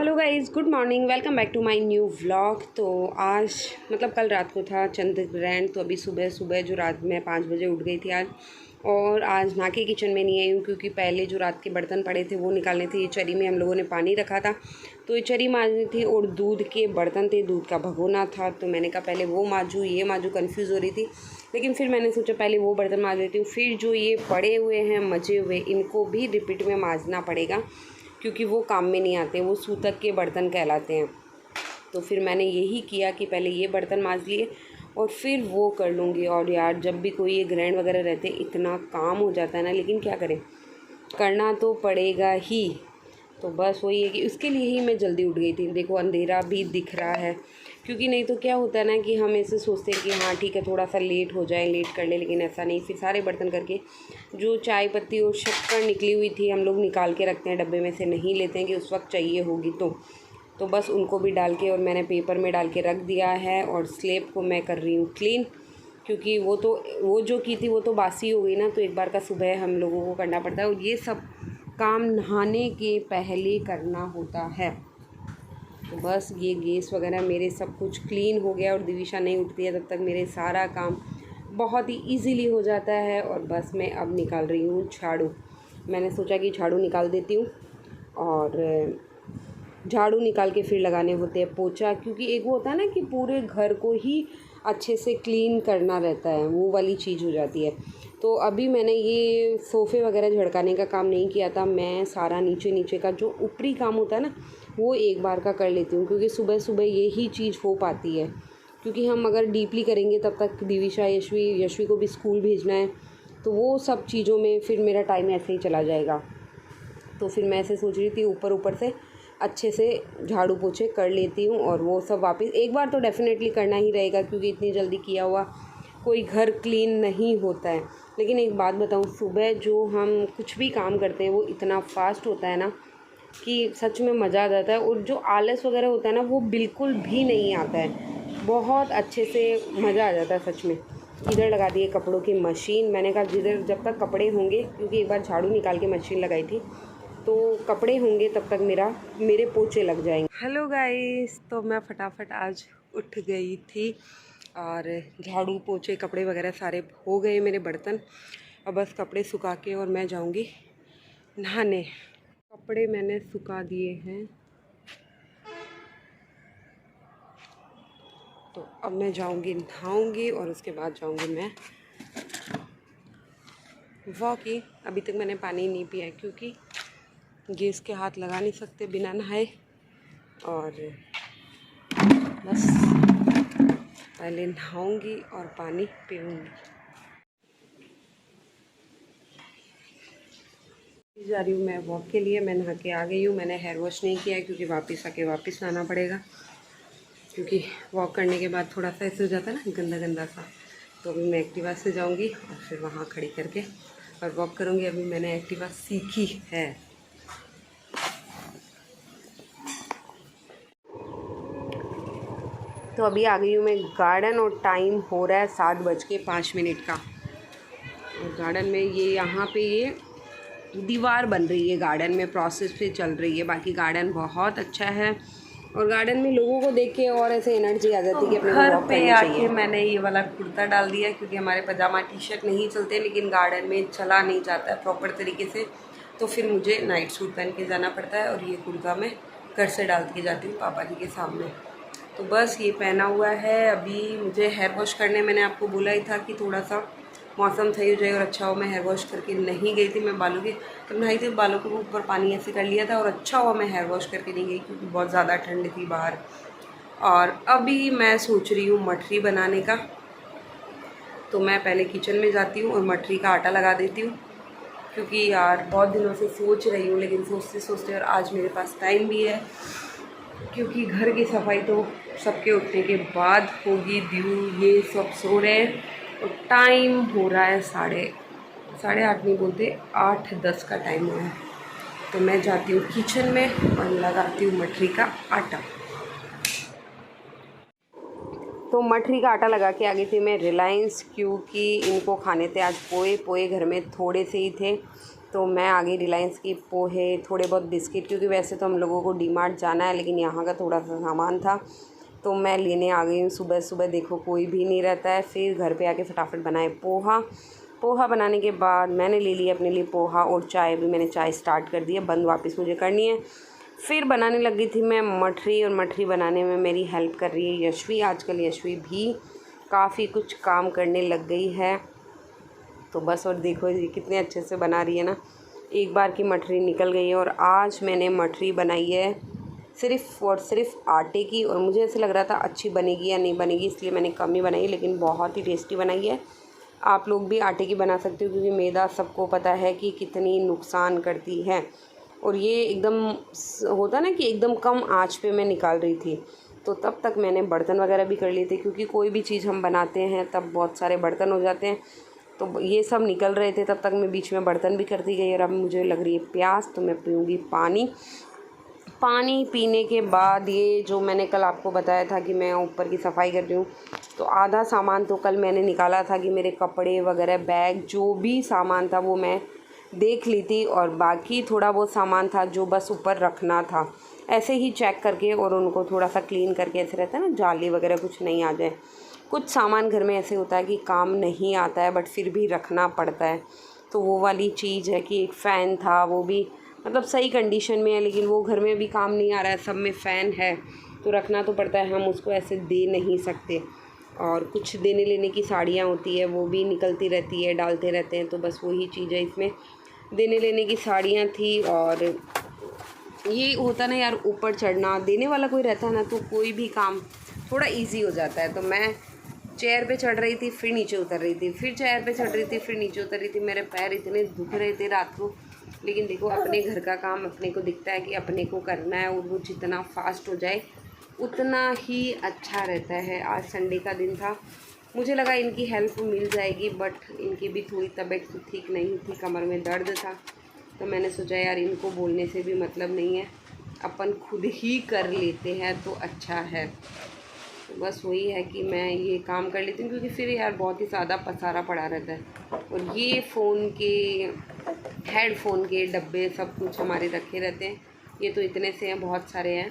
Hello guys, good morning, welcome back to my new vlog. तो आज कल रात को था चंद्र ग्रहण। तो अभी सुबह सुबह जो रात में 5 बजे उठ गई थी आज। और आज नहा के किचन में नहीं आई हूँ क्योंकि पहले जो रात के बर्तन पड़े थे वो निकालने थे। ये चरी में हम लोगों ने पानी रखा था तो ये चरी मांजनी थी और दूध के बर्तन थे, दूध का भगोना था। तो मैंने कहा पहले वो मांजूँ ये मांजूँ, कन्फ्यूज़ हो रही थी। लेकिन फिर मैंने सोचा पहले वो बर्तन मांज लेती हूँ, फिर जो ये पड़े हुए हैं मजे हुए इनको भी रिपीट में मांजना पड़ेगा क्योंकि वो काम में नहीं आते, वो सूतक के बर्तन कहलाते हैं। तो फिर मैंने यही किया कि पहले ये बर्तन मांज लिए और फिर वो कर लूँगी। और यार जब भी कोई ये ग्रहण वगैरह रहते इतना काम हो जाता है ना, लेकिन क्या करें, करना तो पड़ेगा ही। तो बस वही है कि उसके लिए ही मैं जल्दी उठ गई थी। देखो अंधेरा भी दिख रहा है, क्योंकि नहीं तो क्या होता है ना कि हम ऐसे सोचते हैं कि हाँ ठीक है थोड़ा सा लेट हो जाए, लेट कर ले, लेकिन ऐसा नहीं। फिर सारे बर्तन करके जो चाय पत्ती और शक्कर निकली हुई थी हम लोग निकाल के रखते हैं डब्बे में से, नहीं लेते हैं कि उस वक्त चाहिए होगी तो बस उनको भी डाल के और मैंने पेपर में डाल के रख दिया है। और स्लेब को मैं कर रही हूँ क्लीन, क्योंकि वो जो की थी वो तो बासी हो गई ना, तो एक बार का सुबह हम लोगों को करना पड़ता है। और ये सब काम नहाने के पहले करना होता है। तो बस ये गैस वगैरह मेरे सब कुछ क्लीन हो गया और दिविशा नहीं उठती है तब तक मेरे सारा काम बहुत ही इजीली हो जाता है। और बस मैं अब निकाल रही हूँ झाड़ू। मैंने सोचा कि झाड़ू निकाल देती हूँ और झाड़ू निकाल के फिर लगाने होते हैं पोछा, क्योंकि एक वो होता है ना कि पूरे घर को ही अच्छे से क्लीन करना रहता है, वो वाली चीज़ हो जाती है। तो अभी मैंने ये सोफ़े वगैरह झड़काने का काम नहीं किया था। मैं सारा नीचे का जो ऊपरी काम होता है ना वो एक बार का कर लेती हूँ, क्योंकि सुबह सुबह यही चीज़ हो पाती है। क्योंकि हम अगर डीपली करेंगे तब तक दिविशा यशवी को भी स्कूल भेजना है, तो वो सब चीज़ों में फिर मेरा टाइम ऐसे ही चला जाएगा। तो फिर मैं ऐसे सोच रही थी ऊपर से अच्छे से झाड़ू पोछे कर लेती हूँ और वो सब वापस एक बार तो डेफ़िनेटली करना ही रहेगा, क्योंकि इतनी जल्दी किया हुआ कोई घर क्लीन नहीं होता है। लेकिन एक बात बताऊँ, सुबह जो हम कुछ भी काम करते हैं वो इतना फास्ट होता है ना कि सच में मज़ा आ जाता है। और जो आलस वगैरह होता है ना वो बिल्कुल भी नहीं आता है, बहुत अच्छे से मज़ा आ जाता है सच में। इधर लगा दिए कपड़ों की मशीन। मैंने कहा जिधर जब तक कपड़े होंगे, क्योंकि एक बार झाड़ू निकाल के मशीन लगाई थी, तो कपड़े होंगे तब तक मेरे पोछे लग जाएंगे। हेलो गाइस, तो मैं फटाफट आज उठ गई थी और झाड़ू पोछे कपड़े वगैरह सारे हो गए मेरे बर्तन। अब बस कपड़े सुखा के और मैं जाऊंगी नहाने। कपड़े मैंने सुखा दिए हैं, तो अब मैं जाऊंगी नहाऊंगी और उसके बाद जाऊंगी मैं वॉकिंग। अभी तक मैंने पानी नहीं पिया है क्योंकि गैस के हाथ लगा नहीं सकते बिना नहाए। और बस पहले नहाऊंगी और पानी पीऊँगी। जा रही हूँ मैं वॉक के लिए। मैं नहा के आ गई हूँ। मैंने हेयर वॉश नहीं किया है क्योंकि वापस आके वापस नहाना पड़ेगा, क्योंकि वॉक करने के बाद थोड़ा सा ऐसे हो जाता है ना गंदा गंदा सा। तो अभी मैं एक्टिवा से जाऊँगी और फिर वहाँ खड़ी करके और वॉक करूँगी। अभी मैंने एक्टिवा सीखी है। तो अभी आ गई हूँ मैं गार्डन और टाइम हो रहा है 7:05 का। और गार्डन में ये यहाँ पे ये दीवार बन रही है, गार्डन में प्रोसेस पे चल रही है। बाकी गार्डन बहुत अच्छा है और गार्डन में लोगों को देख के और ऐसे एनर्जी आ जाती है कि अपने घर पे आके मैंने ये वाला कुर्ता डाल दिया, क्योंकि हमारे पजामा टी शर्ट नहीं चलते, लेकिन गार्डन में चला नहीं जाता है प्रॉपर तरीके से। तो फिर मुझे नाइट सूट पहन के जाना पड़ता है और ये कुर्ता मैं घर से डाल के जाती हूँ पापा जी के सामने। तो बस ये पहना हुआ है। अभी मुझे हेयर वॉश करने, मैंने आपको बोला ही था कि थोड़ा सा मौसम सही हो जाए और अच्छा हो। मैं हेयर वॉश करके नहीं गई थी। मैं बालों के तब नहाई थी, बालों के ऊपर पानी ऐसे कर लिया था और अच्छा हुआ मैं हेयर वॉश करके नहीं गई क्योंकि बहुत ज़्यादा ठंड थी बाहर। और अभी मैं सोच रही हूँ मठरी बनाने का। तो मैं पहले किचन में जाती हूँ और मठरी का आटा लगा देती हूँ, क्योंकि यार बहुत दिनों से सोच रही हूँ, लेकिन सोचते सोचते और आज मेरे पास टाइम भी है, क्योंकि घर की सफाई तो सबके उठने के बाद होगी। दीव ये सब सो रहे हैं और टाइम हो रहा है 8:30 नहीं बोलते 8:10 का टाइम हुआ है। तो मैं जाती हूँ किचन में और लगाती हूँ मठरी का आटा। तो मठरी का आटा लगा के आ गई थी मैं रिलायंस, क्योंकि इनको खाने थे आज पोए। पोए घर में थोड़े से ही थे तो मैं आ गई रिलायंस की पोहे, थोड़े बहुत बिस्किट, क्योंकि वैसे तो हम लोगों को डीमार्ट जाना है लेकिन यहाँ का थोड़ा सा सामान था तो मैं लेने आ गई हूँ। सुबह सुबह देखो कोई भी नहीं रहता है। फिर घर पे आके फटाफट बनाए पोहा बनाने के बाद मैंने ले लिया अपने लिए पोहा और चाय भी। मैंने चाय स्टार्ट कर दी है, बंद वापस मुझे करनी है। फिर बनाने लग गई थी मैं मठरी, और मठरी बनाने में मेरी हेल्प कर रही है यशवी। आजकल यशवी भी काफ़ी कुछ काम करने लग गई है, तो बस। और देखो ये कितने अच्छे से बना रही है ना, एक बार की मठरी निकल गई है। और आज मैंने मठरी बनाई है सिर्फ़ और सिर्फ आटे की, और मुझे ऐसे लग रहा था अच्छी बनेगी या नहीं बनेगी, इसलिए मैंने कम ही बनाई, लेकिन बहुत ही टेस्टी बनाई है। आप लोग भी आटे की बना सकते हो, क्योंकि मैदा सबको पता है कि कितनी नुकसान करती है। और ये एकदम होता ना कि एकदम कम आंच पे मैं निकाल रही थी, तो तब तक मैंने बर्तन वगैरह भी कर लिए थे, क्योंकि कोई भी चीज़ हम बनाते हैं तब बहुत सारे बर्तन हो जाते हैं। तो ये सब निकल रहे थे, तब तक मैं बीच में बर्तन भी करती गई। और अब मुझे लग रही है प्यास, तो मैं पीऊँगी पानी पीने के बाद ये जो मैंने कल आपको बताया था कि मैं ऊपर की सफाई कर रही हूँ, तो आधा सामान तो कल मैंने निकाला था कि मेरे कपड़े वगैरह, बैग, जो भी सामान था वो मैं देख ली थी, और बाकी थोड़ा बहुत सामान था जो बस ऊपर रखना था, ऐसे ही चेक करके और उनको थोड़ा सा क्लीन करके। ऐसे रहता है ना, जाली वगैरह कुछ नहीं आ जाए। कुछ सामान घर में ऐसे होता है कि काम नहीं आता है बट फिर भी रखना पड़ता है, तो वो वाली चीज़ है कि एक फ़ैन था, वो भी मतलब सही कंडीशन में है, लेकिन वो घर में भी काम नहीं आ रहा है, सब में फ़ैन है तो रखना तो पड़ता है, हम उसको ऐसे दे नहीं सकते। और कुछ देने लेने की साड़ियाँ होती है, वो भी निकलती रहती है, डालते रहते हैं, तो बस वही चीज़ है इसमें। देने लेने की साड़ियाँ थी, और ये होता ना यार, ऊपर चढ़ना, देने वाला कोई रहता है ना तो कोई भी काम थोड़ा इजी हो जाता है। तो मैं चेयर पे चढ़ रही थी, फिर नीचे उतर रही थी, फिर चेयर पे चढ़ रही थी, फिर नीचे उतर रही थी। मेरे पैर इतने दुख रहे थे रात को, लेकिन देखो अपने घर का काम अपने को दिखता है कि अपने को करना है, और वो जितना फास्ट हो जाए उतना ही अच्छा रहता है। आज संडे का दिन था, मुझे लगा इनकी हेल्प मिल जाएगी, बट इनकी भी थोड़ी तबीयत ठीक नहीं थी, कमर में दर्द था, तो मैंने सोचा यार इनको बोलने से भी मतलब नहीं है, अपन खुद ही कर लेते हैं तो अच्छा है। तो बस वही है कि मैं ये काम कर लेती हूँ, क्योंकि फिर यार बहुत ही ज़्यादा पसारा पड़ा रहता है। और ये फ़ोन के हेडफोन के डब्बे सब कुछ हमारे रखे रहते हैं, ये तो इतने से हैं, बहुत सारे हैं।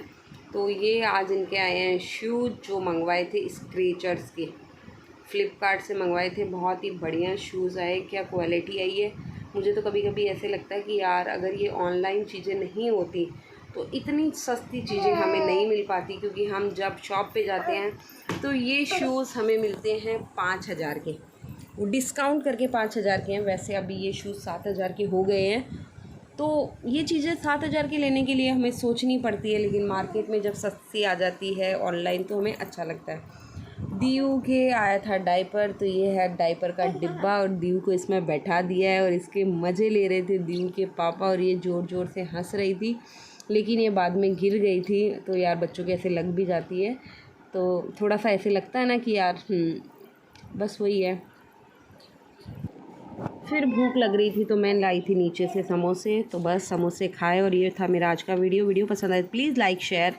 तो ये आज इनके आए हैं शूज़, जो मंगवाए थे स्क्रेचर्स के, फ़्लिपकार्ट से मंगवाए थे। बहुत ही बढ़िया शूज़ आए, क्या क्वालिटी आई है। मुझे तो कभी कभी ऐसे लगता है कि यार अगर ये ऑनलाइन चीज़ें नहीं होती तो इतनी सस्ती चीज़ें हमें नहीं मिल पाती, क्योंकि हम जब शॉप पे जाते हैं तो ये शूज़ हमें मिलते हैं 5,000 के, वो डिस्काउंट करके 5,000 के हैं। वैसे अभी ये शूज़ 7,000 के हो गए हैं, तो ये चीज़ें 7,000 के लेने के लिए हमें सोचनी पड़ती है, लेकिन मार्केट में जब सस्ती आ जाती है ऑनलाइन तो हमें अच्छा लगता है। दीव के आया था डायपर, तो ये है डायपर का डिब्बा, और दीव को इसमें बैठा दिया है और इसके मज़े ले रहे थे दीव के पापा, और ये ज़ोर ज़ोर से हंस रही थी, लेकिन ये बाद में गिर गई थी। तो यार बच्चों के ऐसे लग भी जाती है, तो थोड़ा सा ऐसे लगता है ना कि यार बस वही है। फिर भूख लग रही थी तो मैं लाई थी नीचे से समोसे, तो बस समोसे खाए। और ये था मेरा आज का वीडियो पसंद आए प्लीज़ लाइक शेयर।